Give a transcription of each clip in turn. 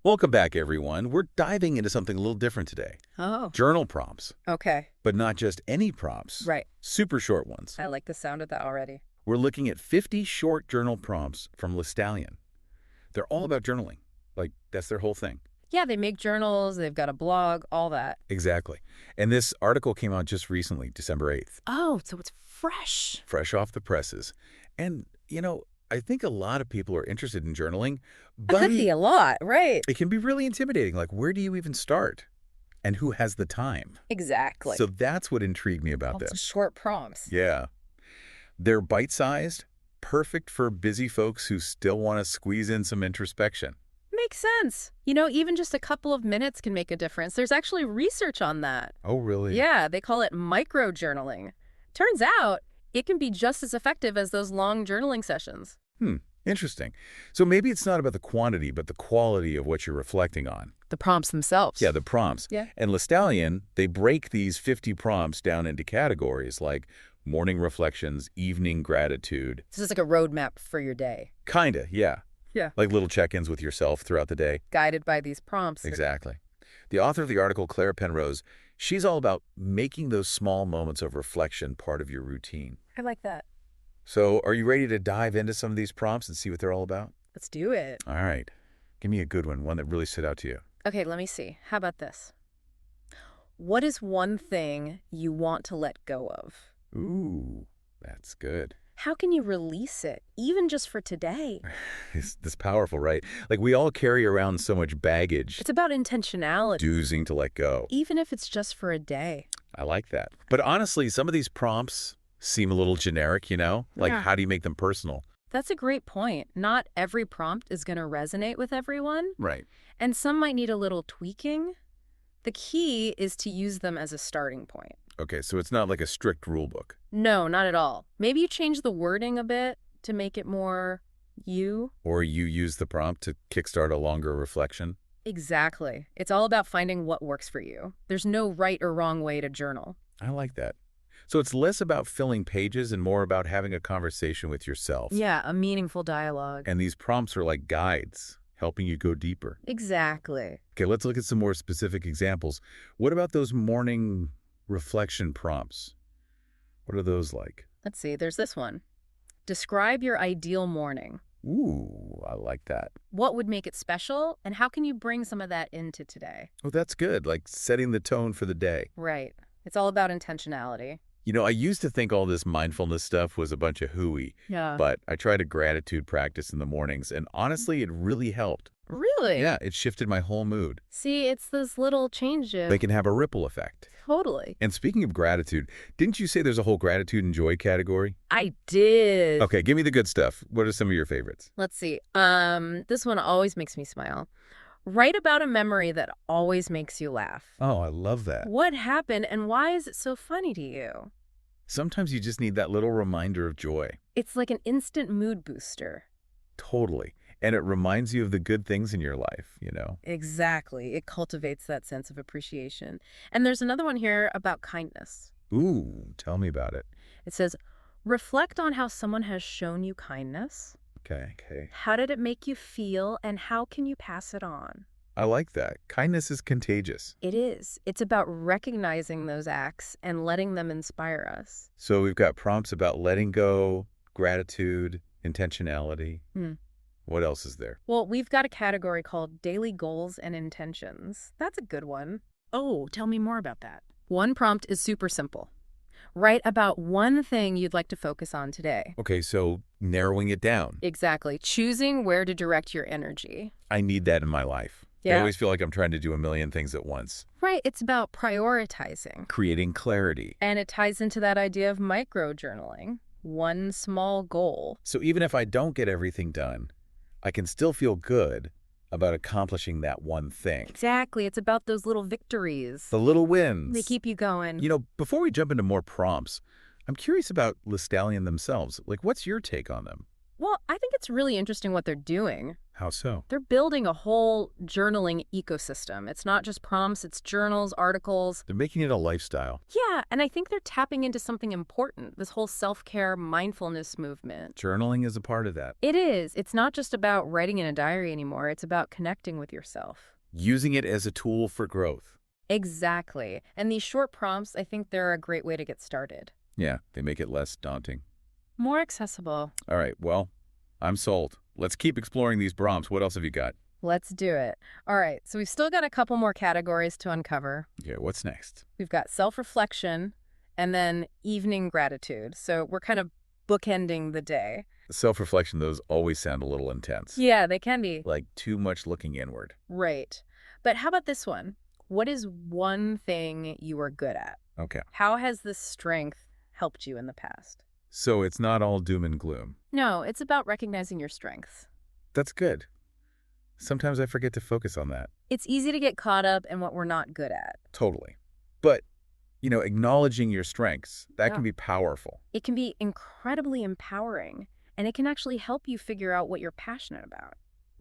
Welcome back, everyone. We're diving into something a little different today. Oh, Journal prompts, okay. but not just any prompts. Right. Super short ones. I like the sound of that already. We're looking at 50 short journal prompts from Lestallion. They're all about journaling. Like, that's their whole thing. Yeah, they make journals, they've got a blog, all that. Exactly. And this article came out just recently, December 8th. Oh, so it's fresh. Fresh off the presses. And, I think a lot of people are interested in journaling, It but could be a lot, right? it can be really intimidating. Like, where do you even start? And who has the time? Exactly. So that's what intrigued me about Lots of this. short prompts. Yeah. They're bite-sized, perfect for busy folks who still want to squeeze in some introspection. Makes sense. Even just a couple of minutes can make a difference. There's actually research on that. Oh, really? Yeah, they call it micro-journaling. Turns out it can be just as effective as those long journaling sessions. Interesting. So maybe it's not about the quantity, but the quality of what you're reflecting on. The prompts themselves. Yeah, the prompts. Yeah. And Lestallion, they break these 50 prompts down into categories like morning reflections, evening gratitude. This is like a roadmap for your day. Kinda, yeah. Yeah. Like little check-ins with yourself throughout the day. Guided by these prompts. Exactly. The author of the article, Claire Penrose, she's all about making those small moments of reflection part of your routine. I like that. So are you ready to dive into some of these prompts and see what they're all about? Let's do it. All right. Give me a good one that really stood out to you. Okay, let me see. How about this? What is one thing you want to let go of? Ooh, that's good. How can you release it, even just for today? This powerful, right? Like we all carry around so much baggage, It's about intentionality, doozing to let go. even if it's just for a day. I like that. But honestly, some of these prompts seem a little generic, Like Yeah. how do you make them personal? That's a great point. Not every prompt is going to resonate with everyone, Right. and some might need a little tweaking. The key is to use them as a starting point. Okay, so it's not like a strict rule book. No, not at all. Maybe you change the wording a bit to make it more you. Or you use the prompt to kickstart a longer reflection. Exactly. It's all about finding what works for you. There's no right or wrong way to journal. I like that. So it's less about filling pages and more about having a conversation with yourself. Yeah, a meaningful dialogue. And these prompts are like guides, helping you go deeper. Exactly. Okay, let's look at some more specific examples. What about those morning reflection prompts? What are those like? Let's see, there's this one. Describe your ideal morning. Ooh, I like that. What would make it special, and how can you bring some of that into today? Oh, that's good. Like setting the tone for the day. Right. It's all about intentionality. I used to think all this mindfulness stuff was a bunch of hooey, Yeah. but I tried a gratitude practice in the mornings, and honestly, it really helped. Really? Yeah, it shifted my whole mood. See, it's those little changes. They can have a ripple effect. Totally. And speaking of gratitude, didn't you say there's a whole gratitude and joy category? I did. Okay, give me the good stuff. What are some of your favorites? Let's see. This one always makes me smile. Write about a memory that always makes you laugh. Oh, I love that. What happened and why is it so funny to you? Sometimes you just need that little reminder of joy. It's like an instant mood booster. Totally. And it reminds you of the good things in your life. Exactly. It cultivates that sense of appreciation. And there's another one here about kindness. Ooh, tell me about it. It says, reflect on how someone has shown you kindness. Okay. How did it make you feel and how can you pass it on? I like that. Kindness is contagious. It is. It's about recognizing those acts and letting them inspire us. So we've got prompts about letting go, gratitude, intentionality. What else is there? Well, we've got a category called daily goals and intentions. That's a good one. Oh, tell me more about that. One prompt is super simple. Write about one thing you'd like to focus on today. Okay, so narrowing it down. Exactly. Choosing where to direct your energy. I need that in my life. I Yeah. always feel like I'm trying to do a million things at once. Right. It's about prioritizing. Creating clarity. And it ties into that idea of micro-journaling. One small goal. So even if I don't get everything done, I can still feel good about accomplishing that one thing. Exactly. It's about those little victories. The little wins. They keep you going. Before we jump into more prompts, I'm curious about Lestallion themselves. Like, what's your take on them? Well, I think it's really interesting what they're doing. How so? They're building a whole journaling ecosystem. It's not just prompts, it's journals, articles. They're making it a lifestyle. Yeah, and I think they're tapping into something important, this whole self-care mindfulness movement. Journaling is a part of that. It is. It's not just about writing in a diary anymore. It's about connecting with yourself. Using it as a tool for growth. Exactly. And these short prompts, I think they're a great way to get started. Yeah, they make it less daunting. More accessible. All right, well, I'm sold. Let's keep exploring these prompts. What else have you got? Let's do it. All right, so we've still got a couple more categories to uncover. Yeah, what's next? We've got self-reflection and then evening gratitude. So we're kind of bookending the day. Self-reflection, those always sound a little intense. Yeah, they can be. Like too much looking inward. Right. But how about this one? What is one thing you are good at? Okay. How has this strength helped you in the past? So it's not all doom and gloom. No, it's about recognizing your strengths. That's good. Sometimes I forget to focus on that. It's easy to get caught up in what we're not good at. Totally. But, acknowledging your strengths, that Yeah. can be powerful. It can be incredibly empowering, and it can actually help you figure out what you're passionate about.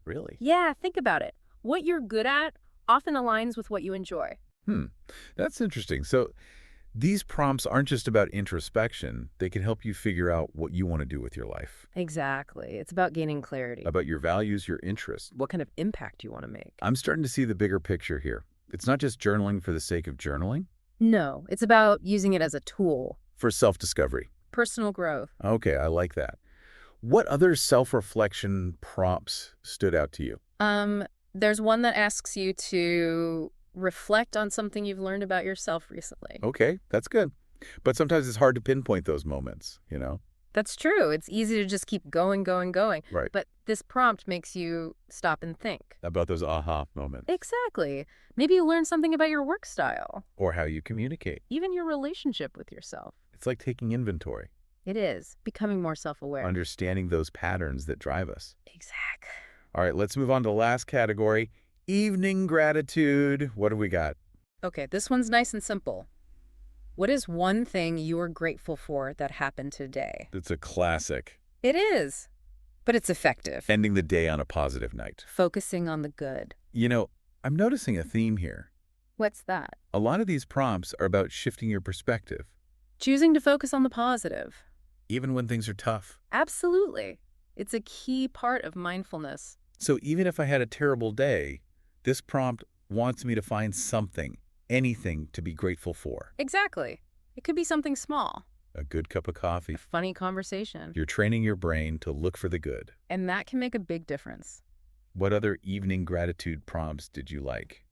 Really? Yeah, think about it. What you're good at often aligns with what you enjoy. That's interesting. So these prompts aren't just about introspection. They can help you figure out what you want to do with your life, Exactly. It's about gaining clarity. about your values, your interests. What kind of impact you want to make. I'm starting to see the bigger picture here. It's not just journaling for the sake of journaling, No, it's about using it as a tool. for self-discovery. Personal growth. Okay, I like that. What other self-reflection prompts stood out to you? There's one that asks you to reflect on something you've learned about yourself recently. Okay, that's good. But sometimes it's hard to pinpoint those moments. That's true. It's easy to just keep going. Right. But this prompt makes you stop and think. About those aha moments. Exactly. Maybe you learn something about your work style, Or how you communicate. even your relationship with yourself. It's like taking inventory, It is. Becoming more self-aware. understanding those patterns that drive us. Exactly. All right, let's move on to the last category, evening gratitude. What do we got? Okay, this one's nice and simple. What is one thing you are grateful for that happened today? It's a classic. It is, but it's effective. Ending the day on a positive night. Focusing on the good. I'm noticing a theme here. What's that? A lot of these prompts are about shifting your perspective, Choosing to focus on the positive. even when things are tough. Absolutely. It's a key part of mindfulness. So even if I had a terrible day, this prompt wants me to find something, anything to be grateful for. Exactly. It could be something small. A good cup of coffee. A funny conversation. You're training your brain to look for the good. And that can make a big difference. What other evening gratitude prompts did you like?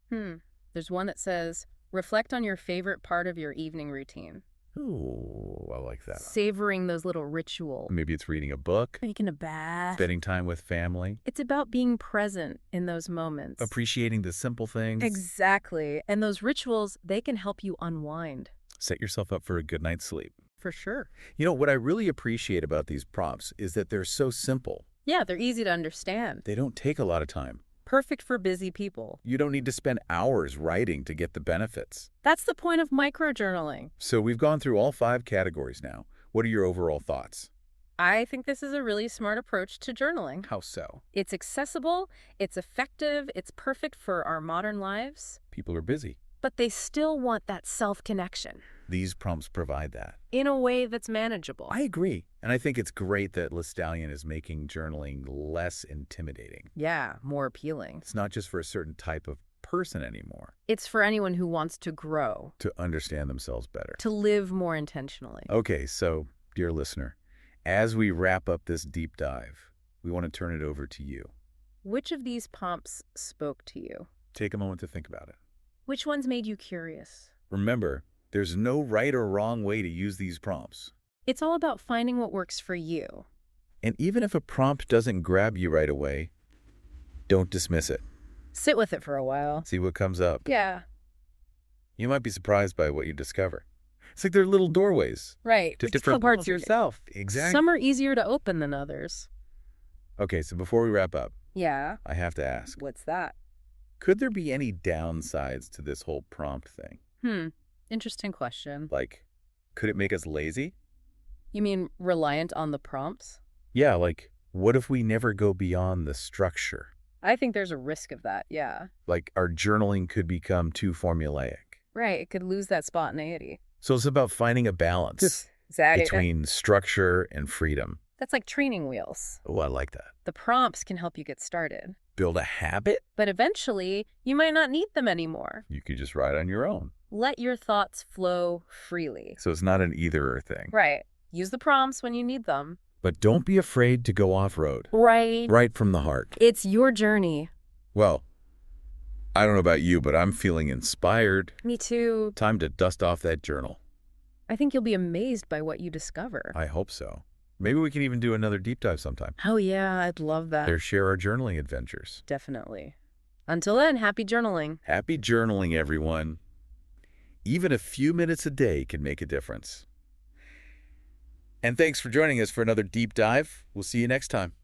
There's one that says, reflect on your favorite part of your evening routine. Ooh, I like that. Savoring those little rituals. Maybe it's reading a book, Taking a bath. spending time with family, It's about being present in those moments. appreciating the simple things. Exactly. And those rituals, they can help you unwind. Set yourself up for a good night's sleep. For sure. What I really appreciate about these prompts is that they're so simple. Yeah, they're easy to understand. They don't take a lot of time. Perfect for busy people. You don't need to spend hours writing to get the benefits. That's the point of microjournaling. So we've gone through all 5 categories now. What are your overall thoughts? I think this is a really smart approach to journaling. How so? It's accessible, it's effective, it's perfect for our modern lives, People are busy. but they still want that self-connection These prompts provide that. in a way that's manageable. I agree. And I think it's great that Lestallion is making journaling less intimidating. Yeah, more appealing. It's not just for a certain type of person anymore. It's for anyone who wants to grow, To understand themselves better. to live more intentionally. Okay, so, dear listener, as we wrap up this deep dive, we want to turn it over to you. Which of these prompts spoke to you? Take a moment to think about it. Which ones made you curious? Remember, there's no right or wrong way to use these prompts. It's all about finding what works for you. And even if a prompt doesn't grab you right away, don't dismiss it. Sit with it for a while. See what comes up. Yeah, You might be surprised by what you discover. It's like they're little doorways right. to Like different parts parts of yourself. Exactly. Some are easier to open than others. Okay, so before we wrap up, Yeah. I have to ask, What's that? could there be any downsides to this whole prompt thing? Interesting question. Like, could it make us lazy? You mean reliant on the prompts? Yeah, like What if we never go beyond the structure? I think there's a risk of that, yeah. Like our journaling could become too formulaic. Right, it could lose that spontaneity. So it's about finding a balance Exactly. between structure and freedom. That's like training wheels. Oh, I like that. The prompts can help you get started. Build a habit? But eventually, you might not need them anymore. You could just ride on your own. Let your thoughts flow freely. So it's not an either-or thing. Right. Use the prompts when you need them. But don't be afraid to go off-road. Right. Right from the heart. It's your journey. Well, I don't know about you, but I'm feeling inspired. Me too. Time to dust off that journal. I think you'll be amazed by what you discover. I hope so. Maybe we can even do another deep dive sometime. Oh yeah, I'd love that. Or share our journaling adventures. Definitely. Until then, happy journaling. Happy journaling, everyone. Even a few minutes a day can make a difference. And thanks for joining us for another deep dive. We'll see you next time.